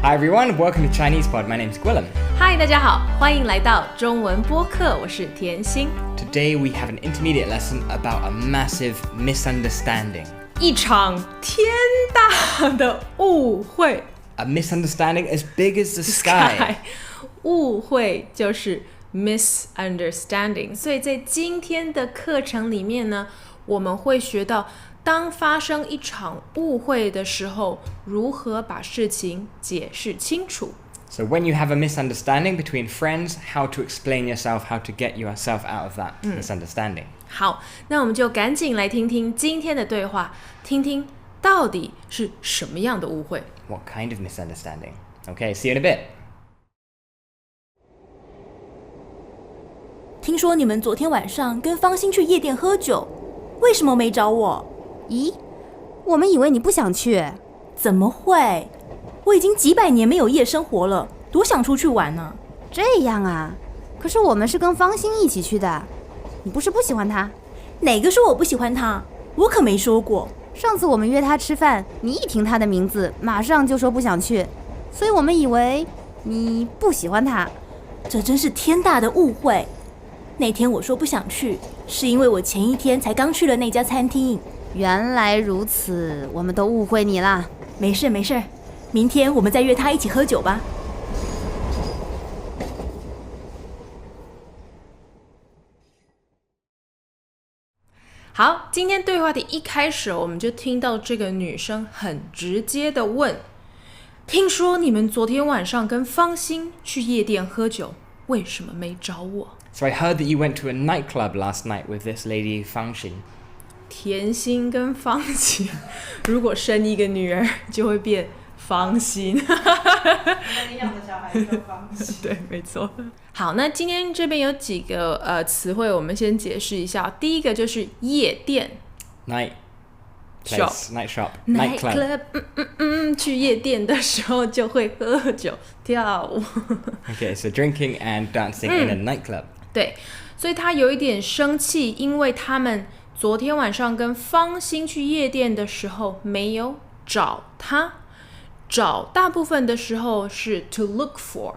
Hi everyone, welcome to Chinese Pod. My name's Gwilym. Hi, 大家好，欢迎来到中文播客，我是甜心。Today we have an intermediate lesson about a massive misunderstanding. 一场天大的误会。A misunderstanding as big as the sky. 误会就是 misunderstanding， 所以在今天的课程里面呢，我们会学到当发生一场误会的时候，如何把事情解释清楚。So when you have a misunderstanding between friends, how to explain yourself, how to get yourself out of that misunderstanding. 好，那我们就赶紧来听听今天的对话，听听到底是什么样的误会。What kind of misunderstanding? Okay, see you in a bit. 听说你们昨天晚上跟方心去夜店喝酒，为什么没找我？咦，我们以为你不想去。怎么会？我已经几百年没有夜生活了，多想出去玩呢。这样啊，可是我们是跟方心一起去的，你不是不喜欢她？哪个说我不喜欢她？我可没说过。上次我们约她吃饭，你一听她的名字，马上就说不想去，所以我们以为你不喜欢她。这真是天大的误会。那天我说不想去，是因为我前一天才刚去了那家餐厅。原来如此，我们都误会你啦。没事没事，明天我们再约他一起喝酒吧。好，今天对话的一开始，我们就听到这个女生很直接的问：听说你们昨天晚上跟方心去夜店喝酒，为什么没找我？ So I heard that you went to a nightclub last night with this lady Fang Xin. 甜心跟方心，如果生一个女儿，就会变方心。你养的小孩叫方心。对，没错。好，那今天这边有几个词汇，我们先解释一下。第一个就是夜店 Night place, night shop, night nightclub. club， 去夜店的时候就会喝酒、跳舞。Okay, so drinking and dancing in a nightclub. 对，所以他有一点生气，因为他们昨天晚上跟方心去夜店的时候没有找他。找大部分的时候是 to look for，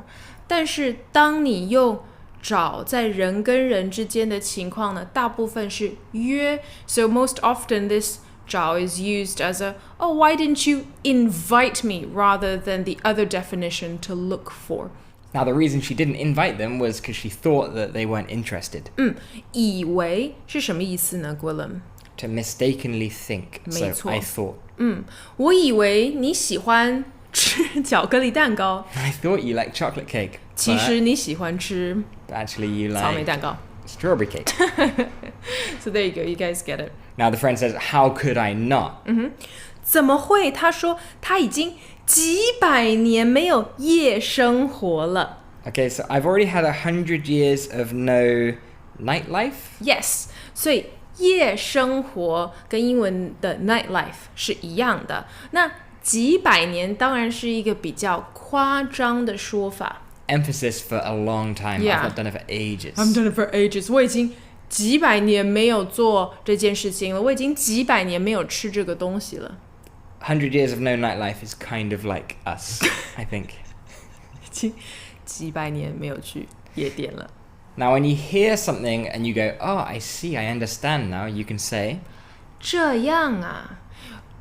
但是当你用找在人跟人之间的情况呢，大部分是约。So most often this 找 is used as a oh why didn't you invite me rather than the other definition to look for. Now, the reason she didn't invite them was because she thought that they weren't interested. 以为是什么意思呢 Gwilym? To mistakenly think. 没 So 错。 I thought. 我以为你喜欢吃巧克力蛋糕， I thought you liked chocolate cake. 其实你喜欢吃 But actually you 草莓 like 蛋糕。 strawberry cake. So there you go, you guys get it. Now the friend says, how could I not? 怎么会？他说他已经几百年没有夜生活了。 Okay, so I've already had 100 years of no nightlife. Yes， 所以夜生活跟英文的 nightlife 是一样的。那几百年当然是一个比较夸张的说法。Emphasis for a long time. Yeah. I've not done it for ages. I'm done it for ages. 我已经几百年没有做这件事情了，我已经几百年没有吃这个东西了。 100 years of no nightlife is kind of like us, I think. 已经几百年没有去夜店了。 Now, when you hear something and you go, oh, I see, I understand now, you can say, 这样啊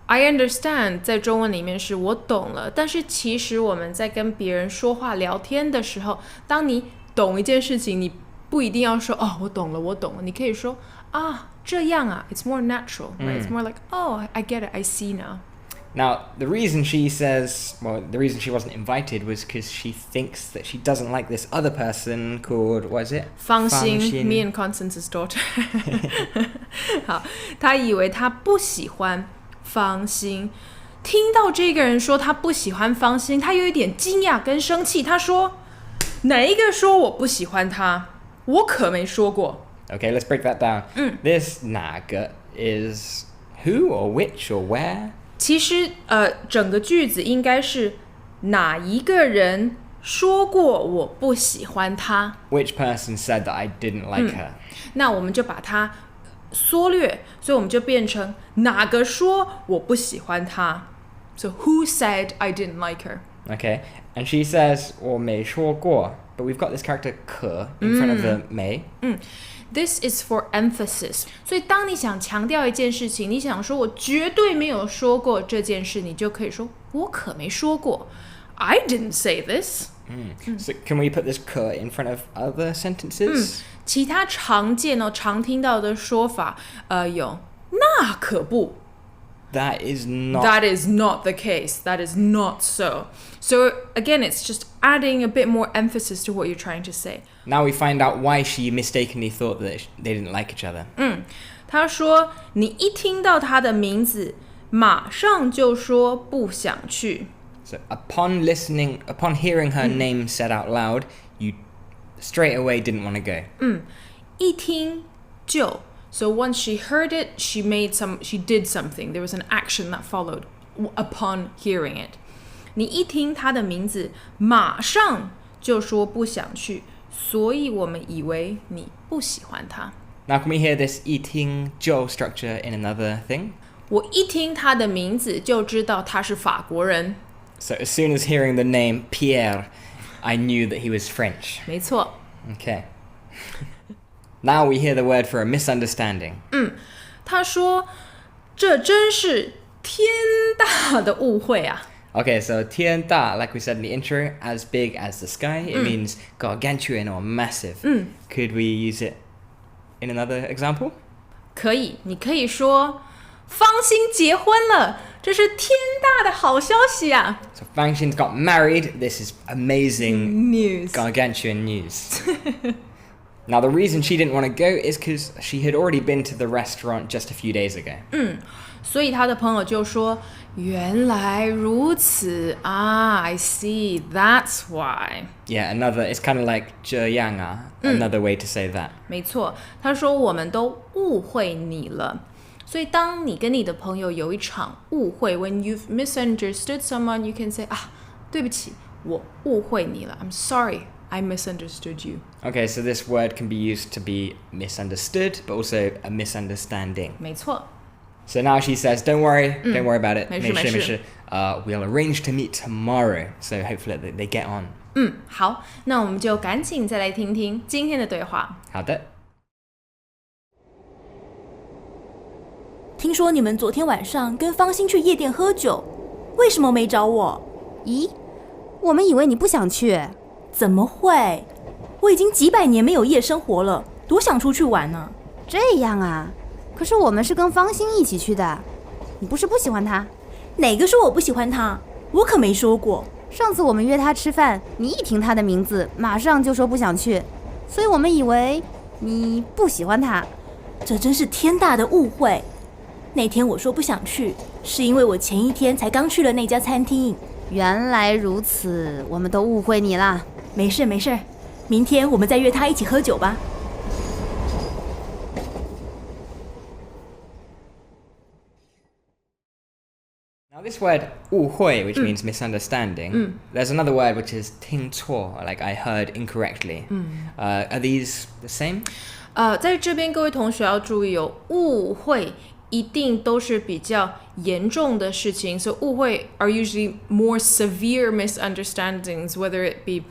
I understand 在中文里面是我懂了，但是其实我们在跟别人说话聊天的时候，当你懂一件事情，你不一定要说哦我懂了我懂了，你可以说啊这样啊 It's more natural, right? It's more like oh I get it, I see now. Now, the reason she says, well, the reason she wasn't invited was because she thinks that she doesn't like this other person called, what is it? 方心 me and Constance's daughter. 好，他以为他不喜欢方心，听到这个人说他不喜欢方心，他有一点惊讶跟生气。他说：“哪一个说我不喜欢他？我可没说过。” Okay, let's break that down. This naga is who or which or where? 其实整个句子应该是哪一个人说过我不喜欢他？ Which person said that I didn't like her? 那我们就把它缩略，所以我们就变成哪个说我不喜欢他？So who said I didn't like her? Okay, and she says 我没说过, but we've got this character 可 in front of the 没. This is for emphasis. 所以当你想强调一件事情，你想说我绝对没有说过这件事，你就可以说我可没说过。I didn't say this. So can we put this 可 in front of other sentences? 其他常见常听到的说法，有那可不。That is not. That is not the case. That is not so. So again, it's just adding a bit more emphasis to what you're trying to say. Now we find out why she mistakenly thought that they didn't like each other. 他说，你一听到他的名字，马上就说不想去。So upon hearing her name said out loud, you straight away didn't want to go. 一听就。So once she heard it, she did something. There was an action that followed upon hearing it. 你一听他的名字，马上就说不想去，所以我们以为你不喜欢他。Now can we hear this 一听就 structure in another thing? 我一听他的名字就知道他是法国人。So as soon as hearing the name Pierre, I knew that he was French. 没错。Okay. Now we hear the word for a misunderstanding. 他说，这真是天大的误会啊。Okay, so 天大, like we said in the intro, as big as the sky. It means gargantuan or massive. Could we use it in another example? 可以，你可以说方欣结婚了，这是天大的好消息啊。So Fang Xin's got married. This is amazing News. gargantuan news. Now the reason she didn't want to go is because she had already been to the restaurant just a few days ago. 所以他的朋友就说：“原来如此啊 I see, that's why." Yeah, it's kind of like 这样啊, another way to say that. 没错，他说我们都误会你了。所以当你跟你的朋友有一场误会 when you've misunderstood someone, you can say 啊，对不起，我误会你了 I'm sorry, I misunderstood you. Okay, so this word can be used to be misunderstood, but also a misunderstanding. 没错。So now she says, don't worry about it. 没事。We'll arrange to meet tomorrow. So hopefully they get on. 好，那我们就赶紧再来听听今天的对话。好的。听说你们昨天晚上跟方欣去夜店喝酒，为什么没找我？咦，我们以为你不想去。怎么会？我已经几百年没有夜生活了，多想出去玩呢。这样啊，可是我们是跟方欣一起去的，你不是不喜欢他？哪个说我不喜欢他？我可没说过。上次我们约他吃饭，你一听他的名字，马上就说不想去，所以我们以为你不喜欢他。这真是天大的误会。那天我说不想去，是因为我前一天才刚去了那家餐厅。原来如此，我们都误会你啦。没事，明天我们再约他一起喝酒吧。Now this word 误会, which means misunderstanding, there's another word which is 听错, like I heard incorrectly. Are these the same? 在这边各位同学要注意哦，误会一定都是比较严重的事情。So 误会 are usually more severe misunderstandings, whether it be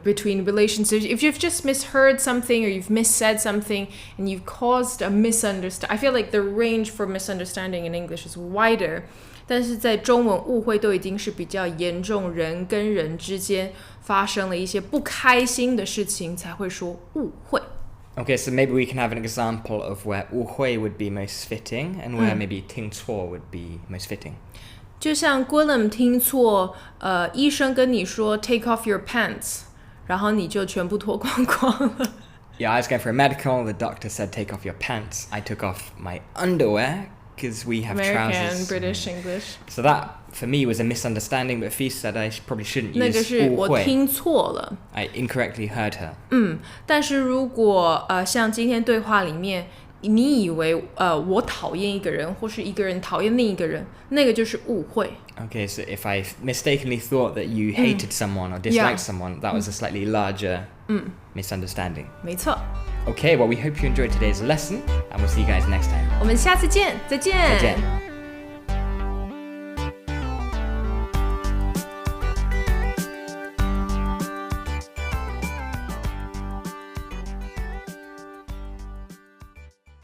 between relationships. If you've just misheard something or you've missaid something and you've caused a misunderstanding, I feel like the range for misunderstanding in English is wider. 但是在中文误会都已经是比较严重，人跟人之间发生了一些不开心的事情才会说误会。Okay, so maybe we can have an example of where 误会 would be most fitting and where maybe 听错 would be most fitting. 就像 Gwilym 听错，医生跟你说 take off your pants， 然后你就全部脱光光了。Yeah, I was going for a medical. The doctor said take off your pants. I took off my underwear because we have American, trousers. British, English. So that for me was a misunderstanding, but Fee said I probably shouldn't 那个 use 是我误会. 听错了。I incorrectly heard her. 但是如果像今天对话里面，你以为我讨厌一个人，或是一个人讨厌另一个人，那个就是误会。Okay, so if I mistakenly thought that you hated someone or disliked someone, that was a slightly larger misunderstanding. 没错。 Okay, well we hope you enjoyed today's lesson and we'll see you guys next time. 我们下次见，再见。再见。